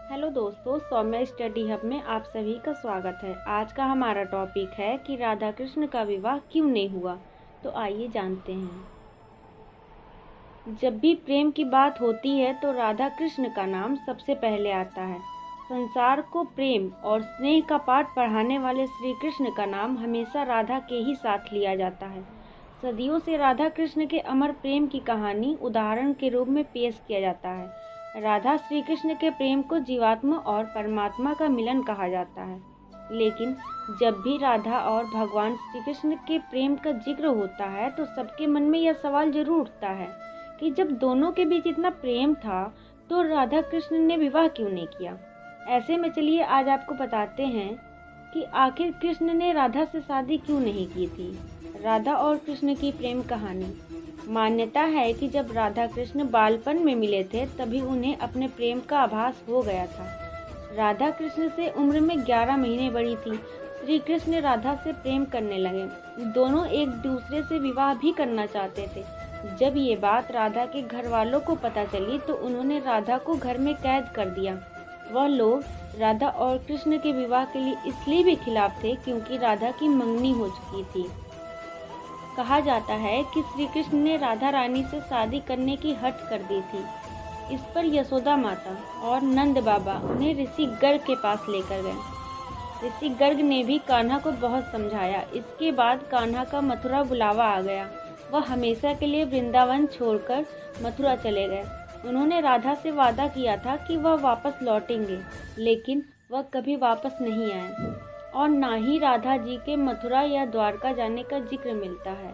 Hello दोस्तों, Saumya study hub में आप सभी का स्वागत है। आज का हमारा टॉपिक है कि राधा कृष्ण का विवाह क्यों नहीं हुआ। तो आइए जानते हैं। जब भी प्रेम की बात होती है तो राधा कृष्ण का नाम सबसे पहले आता है। संसार को प्रेम और स्नेह का पाठ पढ़ाने वाले श्री कृष्ण का नाम हमेशा राधा के ही साथ लिया जाता है। सदियों से राधा कृष्ण के अमर प्रेम की कहानी उदाहरण के रूप में पेश किया जाता है। राधा श्री कृष्ण के प्रेम को जीवात्मा और परमात्मा का मिलन कहा जाता है। लेकिन जब भी राधा और भगवान श्री कृष्ण के प्रेम का जिक्र होता है तो सबके मन में यह सवाल जरूर उठता है कि जब दोनों के बीच इतना प्रेम था तो राधा कृष्ण ने विवाह क्यों नहीं किया। ऐसे में चलिए आज आपको बताते हैं कि आखिर कृष्ण ने राधा से शादी क्यों नहीं की थी। राधा और कृष्ण की प्रेम कहानी। मान्यता है कि जब राधा कृष्ण बालपन में मिले थे तभी उन्हें अपने प्रेम का आभास हो गया था। राधा कृष्ण से उम्र में 11 महीने बड़ी थी। श्री कृष्ण राधा से प्रेम करने लगे। दोनों एक दूसरे से विवाह भी करना चाहते थे। जब ये बात राधा के घर वालों को पता चली तो उन्होंने राधा को घर में कैद कर दिया। वह लोग राधा और कृष्ण के विवाह के लिए इसलिए भी खिलाफ थे क्योंकि राधा की मंगनी हो चुकी थी। कहा जाता है कि श्री कृष्ण ने राधा रानी से शादी करने की हट कर दी थी। इस पर यशोदा माता और नंद बाबा उन्हें ऋषि गर्ग के पास लेकर गए। ऋषि गर्ग ने भी कान्हा को बहुत समझाया। इसके बाद कान्हा का मथुरा बुलावा आ गया। वह हमेशा के लिए वृंदावन छोड़कर मथुरा चले गए। उन्होंने राधा से वादा किया था कि वह वापस लौटेंगे, लेकिन वह कभी वापस नहीं आए और ना ही राधा जी के मथुरा या द्वारका जाने का जिक्र मिलता है।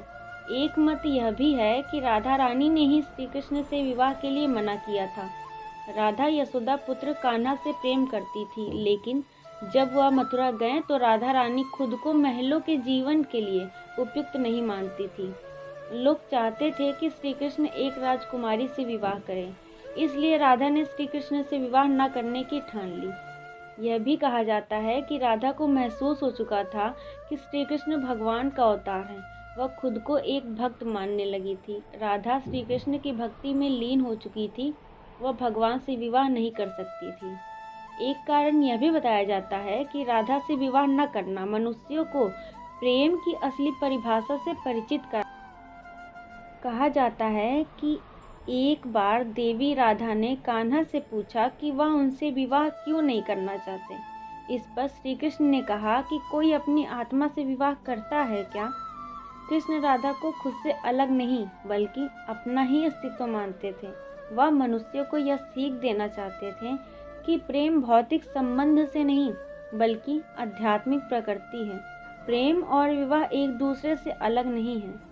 एक मत यह भी है कि राधा रानी ने ही श्री कृष्ण से विवाह के लिए मना किया था। राधा यशोदा पुत्र कान्हा से प्रेम करती थी, लेकिन जब वह मथुरा गए तो राधा रानी खुद को महलों के जीवन के लिए उपयुक्त नहीं मानती थी। लोग चाहते थे कि श्री कृष्ण एक राजकुमारी से विवाह करें, इसलिए राधा ने श्री कृष्ण से विवाह न करने की ठान ली। यह भी कहा जाता है कि राधा को महसूस हो चुका था कि श्री कृष्ण भगवान का अवतार है। वह खुद को एक भक्त मानने लगी थी। राधा श्री कृष्ण की भक्ति में लीन हो चुकी थी। वह भगवान से विवाह नहीं कर सकती थी। एक कारण यह भी बताया जाता है कि राधा से विवाह न करना मनुष्यों को प्रेम की असली परिभाषा से परिचित कर। कहा जाता है कि एक बार देवी राधा ने कान्हा से पूछा कि वह उनसे विवाह क्यों नहीं करना चाहते। इस पर श्री कृष्ण ने कहा कि कोई अपनी आत्मा से विवाह करता है क्या। कृष्ण राधा को खुद से अलग नहीं बल्कि अपना ही अस्तित्व मानते थे। वह मनुष्यों को यह सीख देना चाहते थे कि प्रेम भौतिक संबंध से नहीं बल्कि आध्यात्मिक प्रकृति है। प्रेम और विवाह एक दूसरे से अलग नहीं है।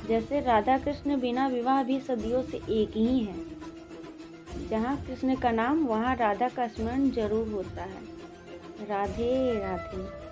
जैसे राधा कृष्ण बिना विवाह भी सदियों से एक ही है। जहाँ कृष्ण का नाम वहाँ राधा का स्मरण जरूर होता है। राधे राधे।